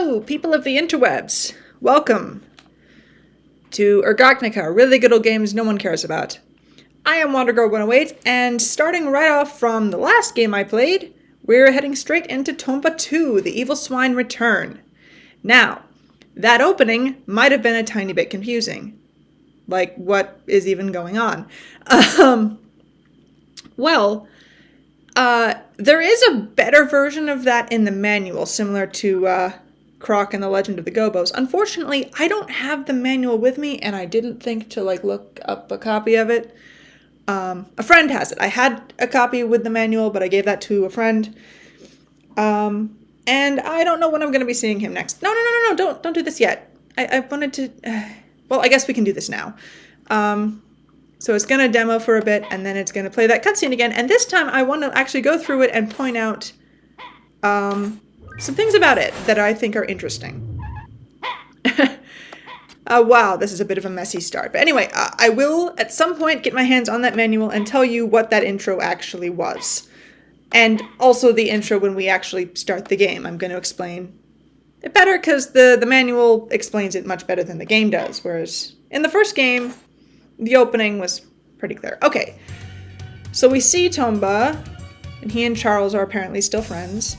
Hello, people of the interwebs. Welcome to RGOGNOCA, really good old games no one cares about. I am WanderGirl108, and starting right off from the last game I played, we're heading straight into Tomba 2, The Evil Swine Return. Now, that opening might have been a tiny bit confusing. Like, what is even going on? There is a better version of that in the manual, similar to Croc and the Legend of the Gobos. Unfortunately, I don't have the manual with me, and I didn't think to look up a copy of it. A friend has it. I had a copy with the manual, but I gave that to a friend. And I don't know when I'm going to be seeing him next. No, don't do this yet. I wanted to... well, I guess we can do this now. So it's going to demo for a bit, and then it's going to play that cutscene again. And this time, I want to actually go through it and point out some things about it that I think are interesting. Wow, this is a bit of a messy start. But anyway, I will, at some point, get my hands on that manual and tell you what that intro actually was. And also the intro when we actually start the game. I'm going to explain it better, because the manual explains it much better than the game does. Whereas in the first game... the opening was pretty clear. Okay, so we see Tomba, and he and Charles are apparently still friends.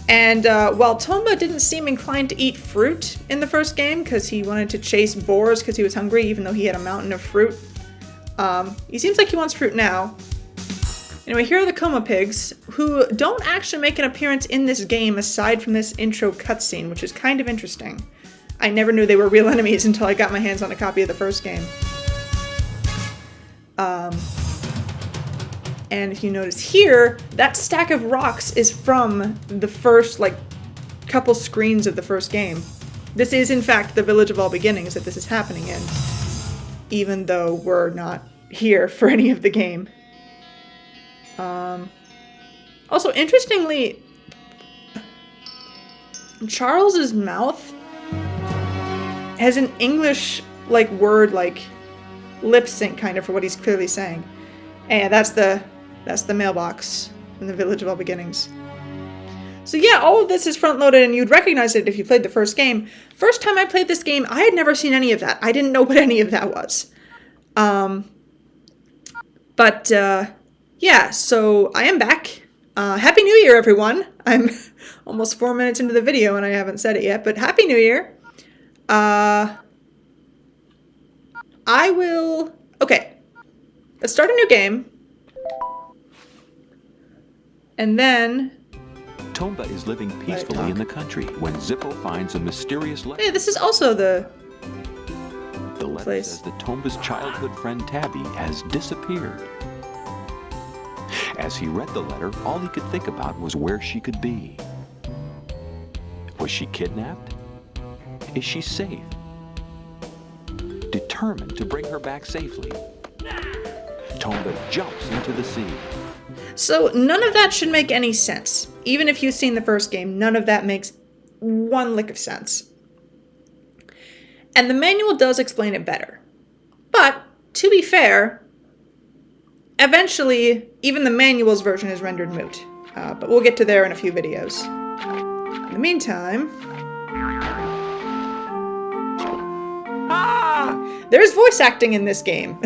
And while Tomba didn't seem inclined to eat fruit in the first game, because he wanted to chase boars because he was hungry, even though he had a mountain of fruit, he seems like he wants fruit now. Anyway, here are the coma pigs, who don't actually make an appearance in this game aside from this intro cutscene, which is kind of interesting. I never knew they were real enemies until I got my hands on a copy of the first game. And if you notice here, that stack of rocks is from the first, couple screens of the first game. This is, in fact, the Village of All Beginnings that this is happening in, even though we're not here for any of the game. Also, interestingly, Charles's mouth has an English, word, lip sync kind of for what he's clearly saying. And that's the mailbox in the Village of All Beginnings. So yeah, all of this is front loaded, and you'd recognize it if you played the first game. First time I played this game, I had never seen any of that. I didn't know what any of that was. Yeah, so I am back. Happy New Year, everyone. I'm almost 4 minutes into the video and I haven't said it yet, but Happy New Year. Okay, let's start a new game. And then... Tomba is living peacefully in the country when Zippo finds a mysterious letter. Hey, this is also the letter place. says that Tomba's childhood friend Tabby has disappeared. As he read the letter, all he could think about was where she could be. Was she kidnapped? Is she safe? Determined to bring her back safely, Tomba jumps into the sea. So none of that should make any sense. Even if you've seen the first game, none of that makes one lick of sense. And the manual does explain it better. But, to be fair, eventually, even the manual's version is rendered moot. But we'll get to there in a few videos. In the meantime... there's voice acting in this game.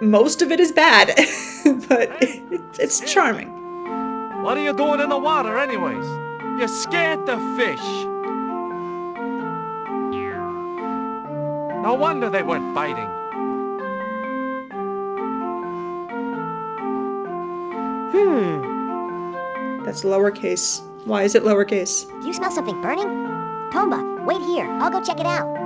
Most of it is bad, but it's charming. What are you doing in the water anyways? You scared the fish. No wonder they weren't biting. That's lowercase. Why is it lowercase? Do you smell something burning? Tomba, wait here. I'll go check it out.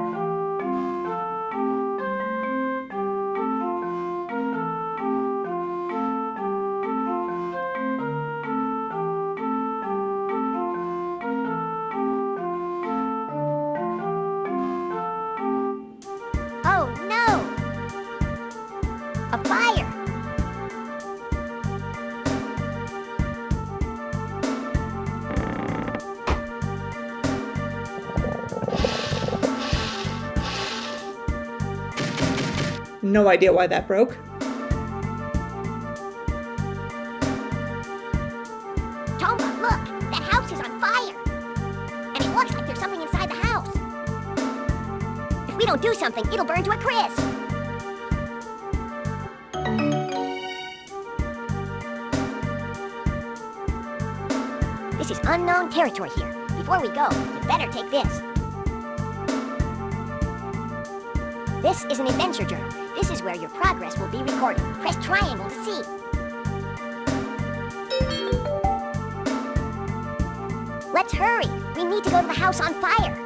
Oh no! A fire! No idea why that broke. Tomba, look! That house is on fire! don't do something, it'll burn to a crisp. This is unknown territory here. Before we go, you better take this. This is an adventure journal. This is where your progress will be recorded. Press triangle to see. Let's hurry. We need to go to the house on fire.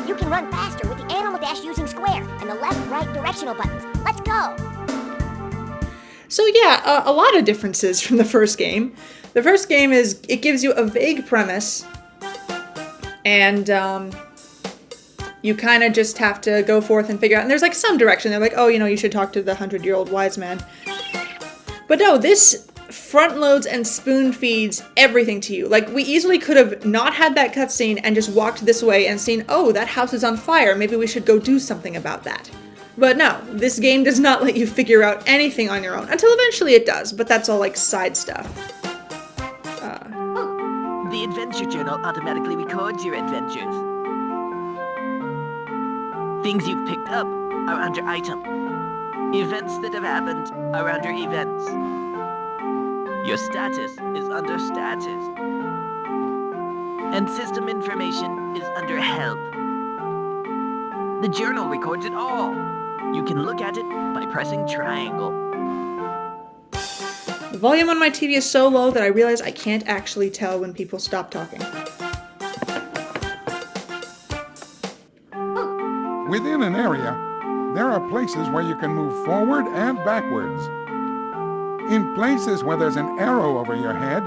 You can run faster with the animal dash using square and the left-right directional buttons. Let's go. So yeah, a lot of differences from the first game. The first game it gives you a vague premise, and you kind of just have to go forth and figure out, and there's like some direction. They're like, oh, you know, you should talk to the 100-year-old wise man. But no, this front loads and spoon feeds everything to you. Like, we easily could have not had that cutscene and just walked this way and seen, oh, that house is on fire. Maybe we should go do something about that. But no, this game does not let you figure out anything on your own, until eventually it does, but that's all like side stuff. The adventure journal automatically records your adventures. Things you've picked up are under item. Events that have happened are under events. Your status is under status. And system information is under help. The journal records it all. You can look at it by pressing triangle. The volume on my TV is so low that I realize I can't actually tell when people stop talking. Within an area, there are places where you can move forward and backwards. In places where there's an arrow over your head,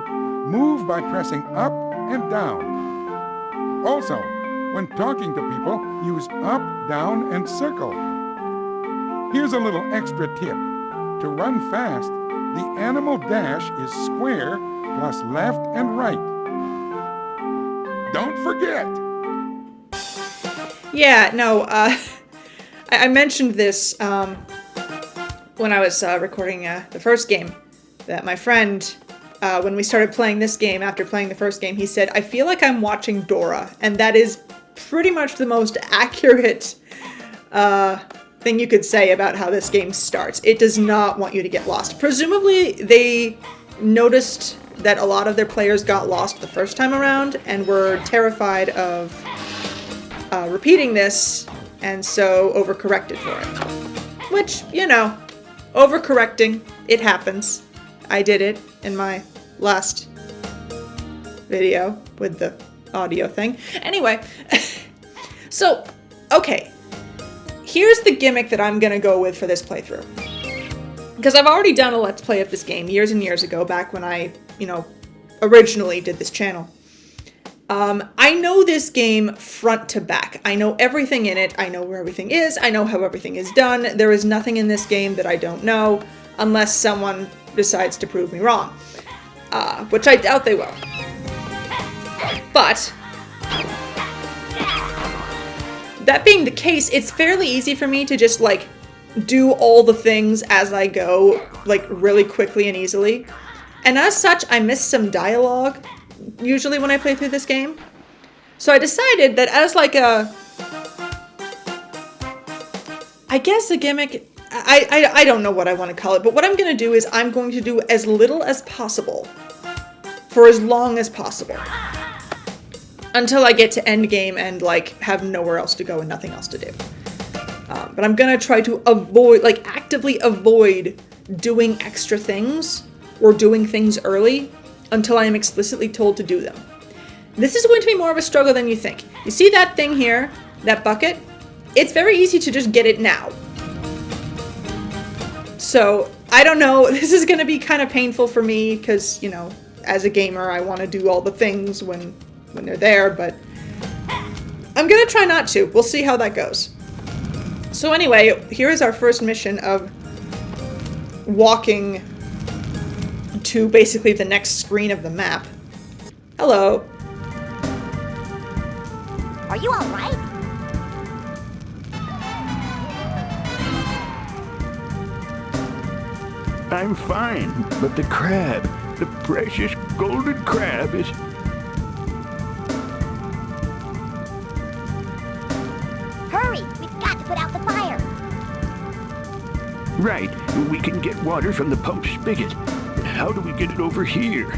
move by pressing up and down. Also, when talking to people, use up, down, and circle. Here's a little extra tip. To run fast, the animal dash is square plus left and right. Don't forget! Yeah, no, I mentioned this when I was recording the first game, that my friend, when we started playing this game, after playing the first game, he said, I feel like I'm watching Dora, and that is pretty much the most accurate thing you could say about how this game starts. It does not want you to get lost. Presumably, they noticed that a lot of their players got lost the first time around and were terrified of repeating this, and so overcorrected for it. Which, you know, overcorrecting, it happens. I did it in my last video with the audio thing. Anyway, so, okay. Here's the gimmick that I'm gonna go with for this playthrough. Because I've already done a Let's Play of this game years and years ago, back when I, you know, originally did this channel. I know this game front to back. I know everything in it. I know where everything is. I know how everything is done. There is nothing in this game that I don't know, unless someone decides to prove me wrong. Which I doubt they will. But that being the case, it's fairly easy for me to just, like, do all the things as I go, like, really quickly and easily. And as such, I miss some dialogue, usually when I play through this game. So I decided that as, like, I guess a gimmick, I don't know what I want to call it, but what I'm going to do is I'm going to do as little as possible for as long as possible. Until I get to end game and, like, have nowhere else to go and nothing else to do. But I'm gonna try to avoid, like, actively avoid doing extra things or doing things early until I am explicitly told to do them. This is going to be more of a struggle than you think. You see that thing here, that bucket? It's very easy to just get it now. So, I don't know, this is gonna be kind of painful for me because, you know, as a gamer, I want to do all the things when they're there, but I'm gonna try not to. We'll see how that goes. So anyway, here is our first mission of walking to basically the next screen of the map. Hello. Are you all right? I'm fine, but the crab, the precious golden crab is... Hurry! We've got Right, we can get water from the pump spigot. How do we get it over here?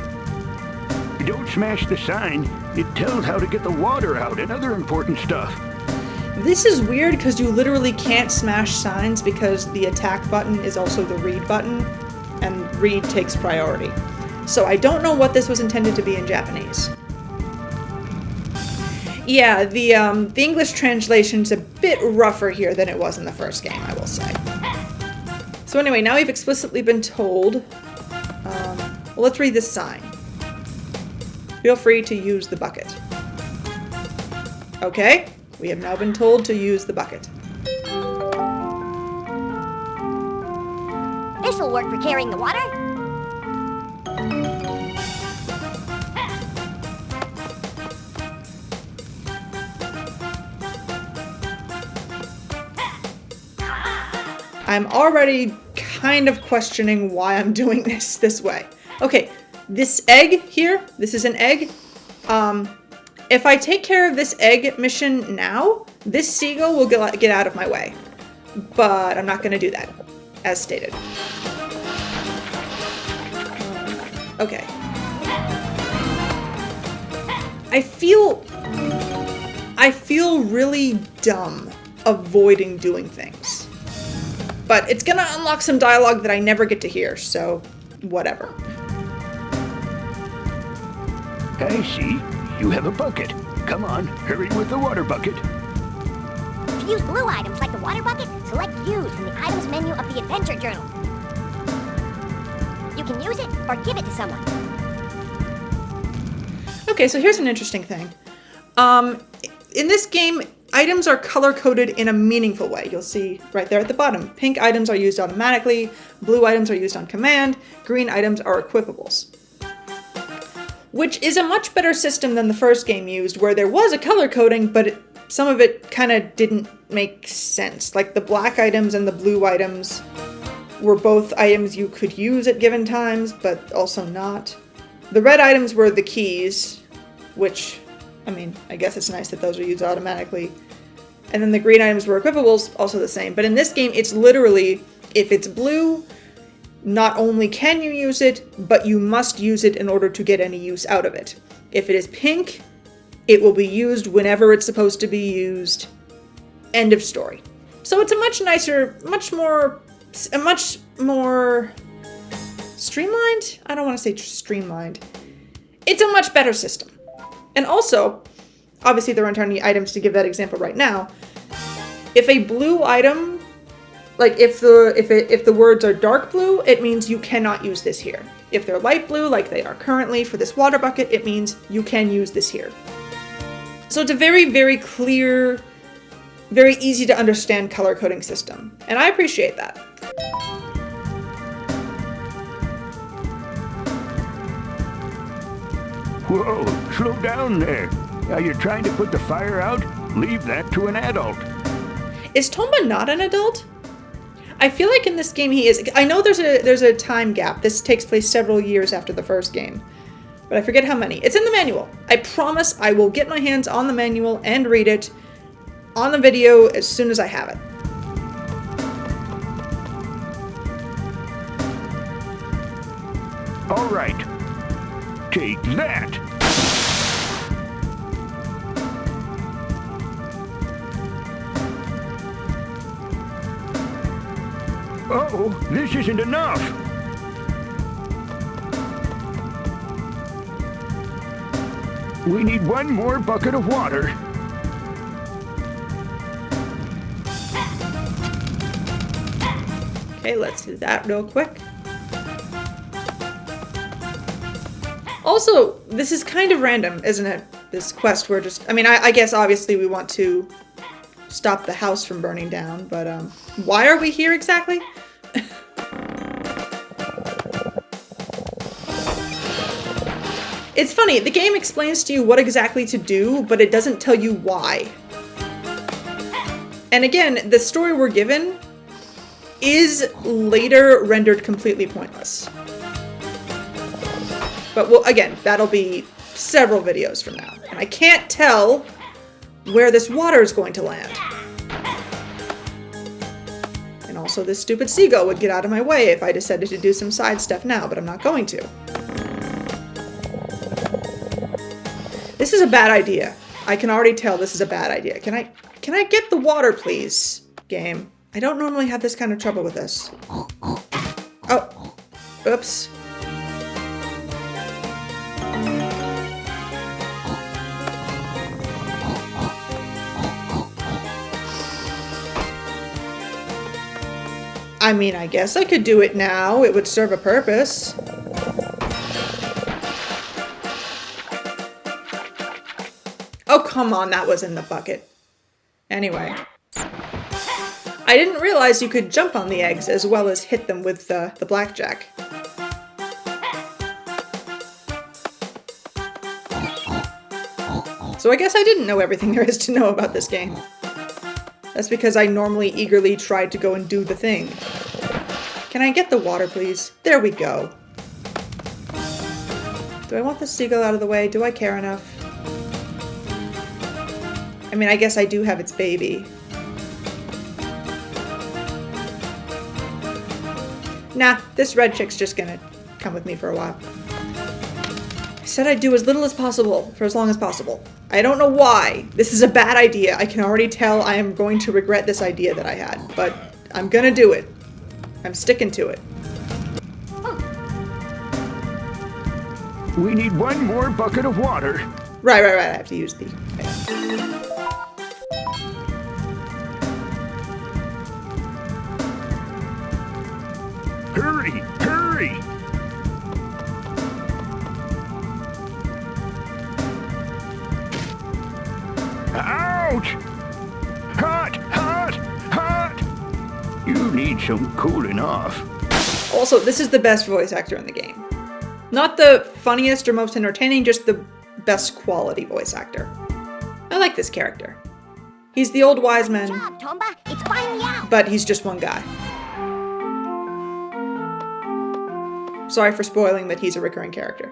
Don't smash the sign. It tells how to get the water out and other important stuff. This is weird because you literally can't smash signs because the attack button is also the read button, and read takes priority. So I don't know what this was intended to be in Japanese. Yeah, the English translation's a bit rougher here than it was in the first game, I will say. So anyway, now we've explicitly been told, well, let's read this sign. Feel free to use the bucket. Okay, we have now been told to use the bucket. This'll work for carrying the water. I'm already kind of questioning why I'm doing this way. Okay, this egg here, this is an egg. If I take care of this egg mission now, this seagull will get out of my way. But I'm not going to do that, as stated. Okay. I feel really dumb avoiding doing things. But it's gonna unlock some dialogue that I never get to hear, so whatever. I see. You have a bucket. Come on, hurry with the water bucket. To use blue items like the water bucket, select Use from the items menu of the Adventure Journal. You can use it or give it to someone. Okay, so here's an interesting thing. In this game, items are color-coded in a meaningful way. You'll see right there at the bottom. Pink items are used automatically, blue items are used on command, green items are equipables. Which is a much better system than the first game used, where there was a color coding, but some of it kind of didn't make sense. Like the black items and the blue items were both items you could use at given times, but also not. The red items were the keys, which, I mean, I guess it's nice that those are used automatically. And then the green items were equipables, also the same. But in this game, it's literally, if it's blue, not only can you use it, but you must use it in order to get any use out of it. If it is pink, it will be used whenever it's supposed to be used. End of story. So it's a much nicer, much more streamlined? I don't want to say streamlined. It's a much better system. And also, obviously there aren't any items to give that example right now. If a blue item, like if the words are dark blue, it means you cannot use this here. If they're light blue, like they are currently for this water bucket, it means you can use this here. So it's a very, very clear, very easy to understand color coding system. And I appreciate that. Whoa, slow down there. Are you trying to put the fire out? Leave that to an adult. Is Tomba not an adult? I feel like in this game he is. I know there's a time gap. This takes place several years after the first game, but I forget how many. It's in the manual. I promise I will get my hands on the manual and read it on the video as soon as I have it. All right. Take that. Uh-oh, this isn't enough. We need one more bucket of water. Okay, let's do that real quick. Also, this is kind of random, isn't it? This quest, we're just... I mean, I guess obviously we want to stop the house from burning down, but why are we here exactly? It's funny, the game explains to you what exactly to do, but it doesn't tell you why. And again, the story we're given is later rendered completely pointless. But well, again, that'll be several videos from now. And I can't tell where this water is going to land. And And also this stupid seagull would get out of my way if I decided to do some side stuff now, but I'm not going to. This is a bad idea. I can already tell this is a bad idea. Can I get the water, please, game? I don't normally have this kind of trouble with this. Oh, oops. I mean, I guess I could do it now. It would serve a purpose. Oh, come on, that was in the bucket. Anyway. I didn't realize you could jump on the eggs as well as hit them with the blackjack. So I guess I didn't know everything there is to know about this game. That's because I normally eagerly tried to go and do the thing. Can I get the water, please? There we go. Do I want the seagull out of the way? Do I care enough? I mean, I guess I do have its baby. Nah, this red chick's just gonna come with me for a while. I said I'd do as little as possible for as long as possible. I don't know why. This is a bad idea. I can already tell I am going to regret this idea that I had, but I'm gonna do it. I'm sticking to it. We need one more bucket of water. Right. I have to use the... Hurry! Hurry! Ouch! Hot! Hot! Hot! You need some cooling off. Also, this is the best voice actor in the game. Not the funniest or most entertaining, just the best quality voice actor. I like this character. He's the old wise man, Good job, Tomba. It's finally out. but he's just one guy. Sorry for spoiling that he's a recurring character.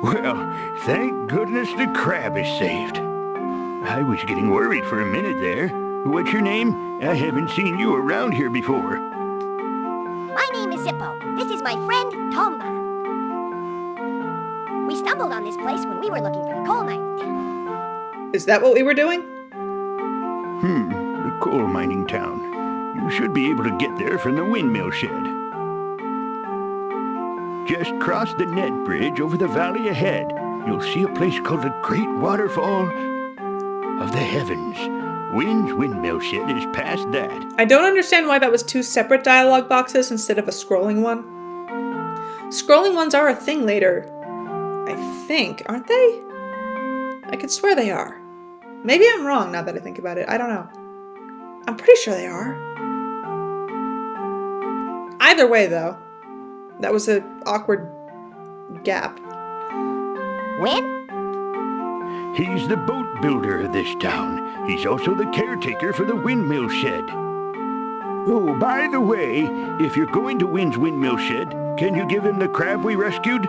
Well, thank goodness the crab is saved. I was getting worried for a minute there. What's your name? I haven't seen you around here before. My name is Zippo. This is my friend, Tomba. We stumbled on this place when we were looking for the coal mining town. Is that what we were doing? The coal mining town. You should be able to get there from the windmill shed. Just cross the net bridge over the valley ahead. You'll see a place called the Great Waterfall of the Heavens. Wynn's windmill shed is past that. I don't understand why that was two separate dialogue boxes instead of a scrolling one. Scrolling ones are a thing later, I think, aren't they? I could swear they are. Maybe I'm wrong now that I think about it. I don't know. I'm pretty sure they are. Either way, though, that was an awkward gap. Wynn? He's the boat builder of this town. He's also the caretaker for the windmill shed. Oh, by the way, if you're going to Wynn's windmill shed, can you give him the crab we rescued?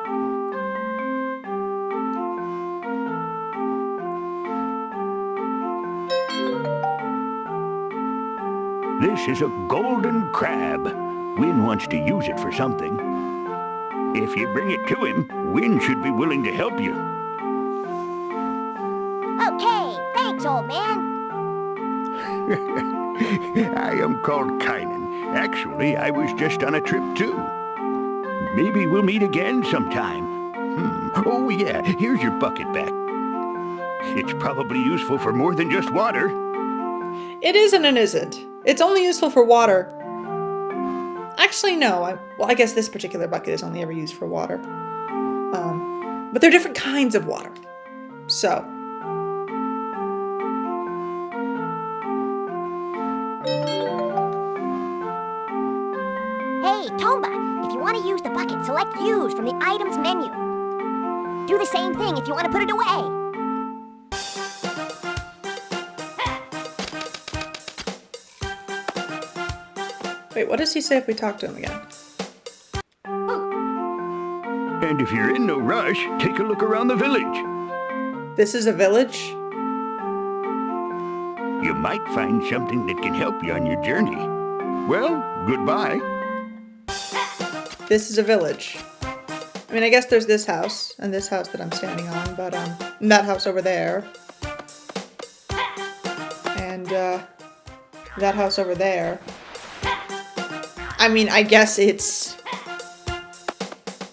This is a golden crab. Wynn wants to use it for something. If you bring it to him, Wynn should be willing to help you. Okay, thanks, old man. I am called Kynan. Actually, I was just on a trip too. Maybe we'll meet again sometime. Oh yeah, here's your bucket back. It's probably useful for more than just water. It is and it isn't. It's only useful for water. Actually, no. Well, I guess this particular bucket is only ever used for water. But they're different kinds of water. So. Hey, Tomba, if you want to use the bucket, select Use from the items menu. Do the same thing if you want to put it away. Wait, what does he say if we talk to him again? And if you're in no rush, take a look around the village. This is a village? You might find something that can help you on your journey. Well, goodbye. This is a village. I mean, I guess there's this house, and this house that I'm standing on, but, and that house over there. And, that house over there. I mean, I guess it's,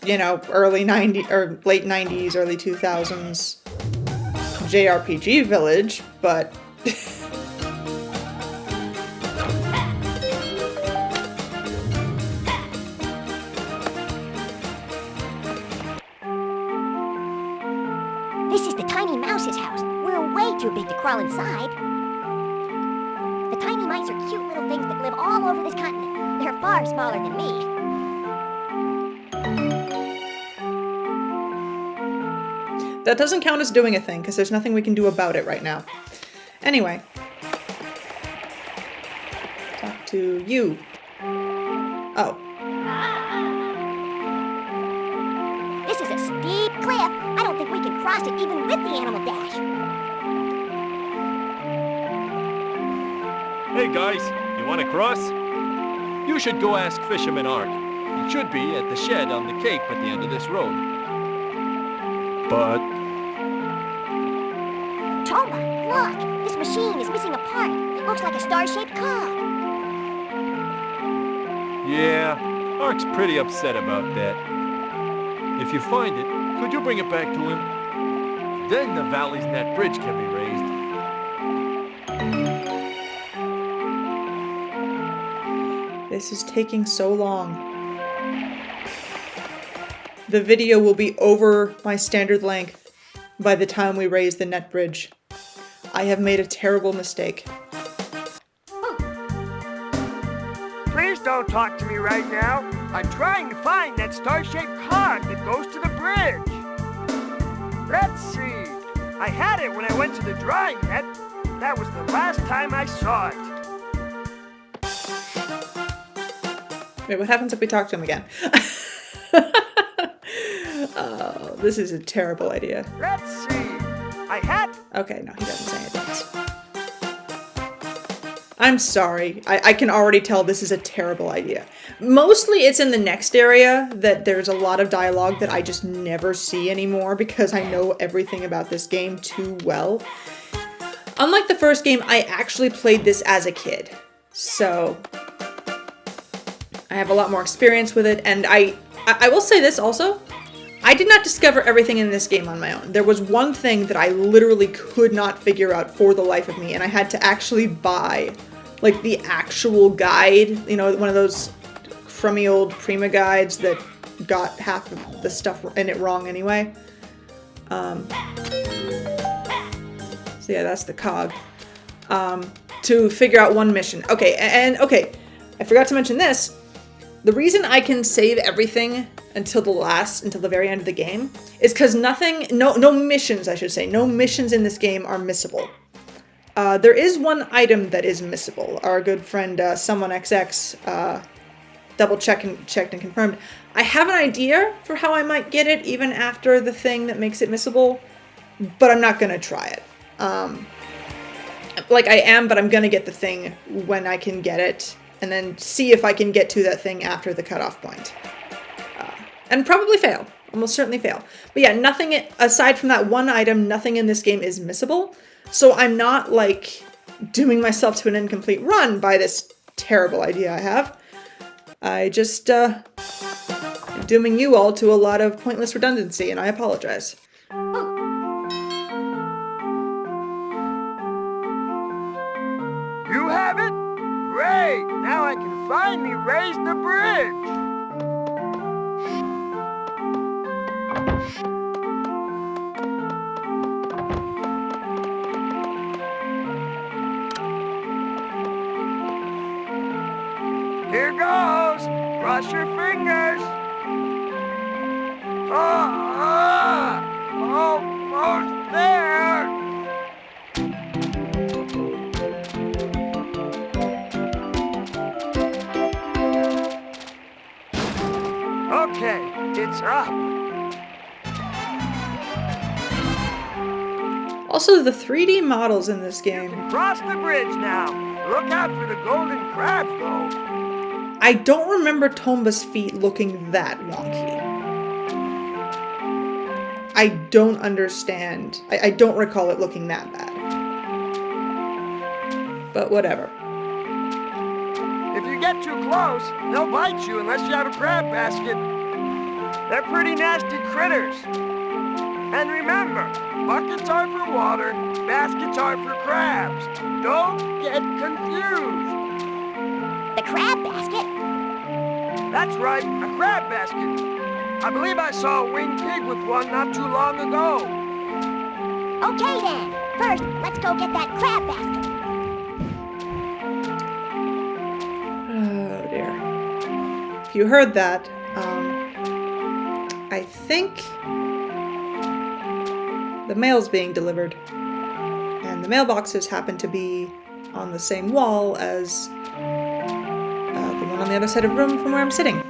you know, early 90s, or late 90s, early 2000s JRPG village, but... This is the tiny mouse's house. We're way too big to crawl inside. The tiny mice are cute little things that live all over this continent. They're far smaller than me. That doesn't count as doing a thing, because there's nothing we can do about it right now. Anyway. Talk to you. Oh. This is a steep cliff. I don't think we can cross it even with the animal dash. Hey guys, you want to cross? You should go ask Fisherman Art. It should be at the shed on the cape at the end of this road. But... Tomba, look! This machine is missing a part. It looks like a star-shaped cog. yeah, Ark's pretty upset about that. If you find it, could you bring it back to him? Then the valley's net bridge can be raised. This is taking so long. The video will be over my standard length by the time we raise the net bridge. I have made a terrible mistake. Please don't talk to me right now. I'm trying to find that star-shaped cog that goes to the bridge. Let's see. I had it when I went to the drawing net. That was the last time I saw it. Wait, what happens if we talk to him again? Oh, this is a terrible idea. Let's see. I had... Okay, no, he doesn't say anything. I'm sorry. I can already tell this is a terrible idea. Mostly it's in the next area that there's a lot of dialogue that I just never see anymore because I know everything about this game too well. Unlike the first game, I actually played this as a kid. So I have a lot more experience with it, and I will say this also. I did not discover everything in this game on my own. There was one thing that I literally could not figure out for the life of me, and I had to actually buy, like, the actual guide, you know, one of those crummy old Prima guides that got half of the stuff in it wrong anyway. So yeah, that's the cog. To figure out one mission. Okay, and okay, I forgot to mention this. The reason I can save everything until the very end of the game is because no missions, I should say, no missions in this game are missable. There is one item that is missable. Our good friend SomeoneXX double checked and confirmed. I have an idea for how I might get it even after the thing that makes it missable, but I'm not gonna try it. Like I am, but I'm gonna get the thing when I can get it, and then see if I can get to that thing after the cutoff point. And probably fail. Almost certainly fail. But yeah, nothing, aside from that one item, nothing in this game is missable. So I'm not, like, dooming myself to an incomplete run by this terrible idea I have. I just, dooming you all to a lot of pointless redundancy, and I apologize. You have it? Great! Now I can finally raise the bridge! Here goes! Cross your fingers! Almost there! Okay, it's up. Also, the 3D models in this game. Cross the bridge now. Look out for the golden crabs, though. I don't remember Tomba's feet looking that wonky. I don't understand. I don't recall it looking that bad. But whatever. If you get too close, they'll bite you unless you have a crab basket. They're pretty nasty critters. And remember, buckets are for water, baskets are for crabs. Don't get confused. The crab basket? That's right, a crab basket. I believe I saw a winged pig with one not too long ago. Okay then. First, let's go get that crab basket. Oh dear. If you heard that, I think the mail's being delivered. And the mailboxes happen to be on the same wall as the one on the other side of the room from where I'm sitting.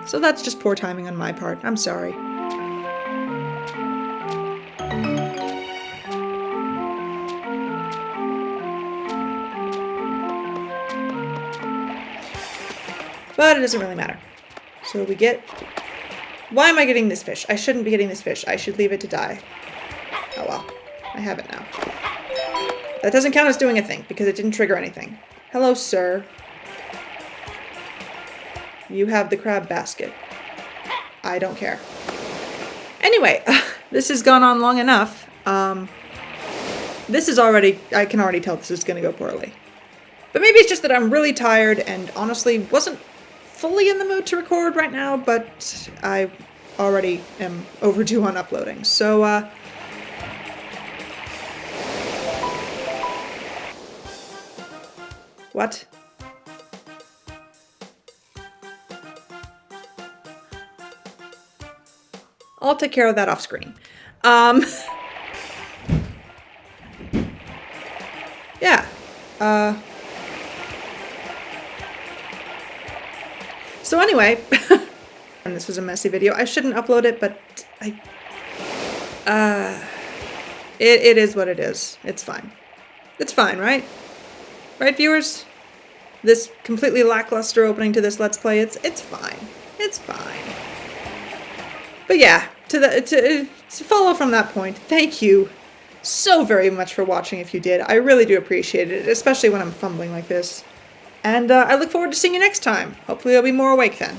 So that's just poor timing on my part. I'm sorry. But it doesn't really matter. So we get... Why am I getting this fish? I shouldn't be getting this fish. I should leave it to die. Oh well. I have it now. That doesn't count as doing a thing, because it didn't trigger anything. Hello, sir. You have the crab basket. I don't care. Anyway, this has gone on long enough. This is already... I can already tell this is going to go poorly. But maybe it's just that I'm really tired and honestly wasn't fully in the mood to record right now, but I already am overdue on uploading. So, what? I'll take care of that off screen. Yeah. So anyway, and this was a messy video. I shouldn't upload it, but it is what it is. It's fine. It's fine, right? Right, viewers? This completely lackluster opening to this Let's Play, it's fine. It's fine. But yeah, to follow from that point, thank you so very much for watching if you did. I really do appreciate it, especially when I'm fumbling like this. And I look forward to seeing you next time. Hopefully I'll be more awake then.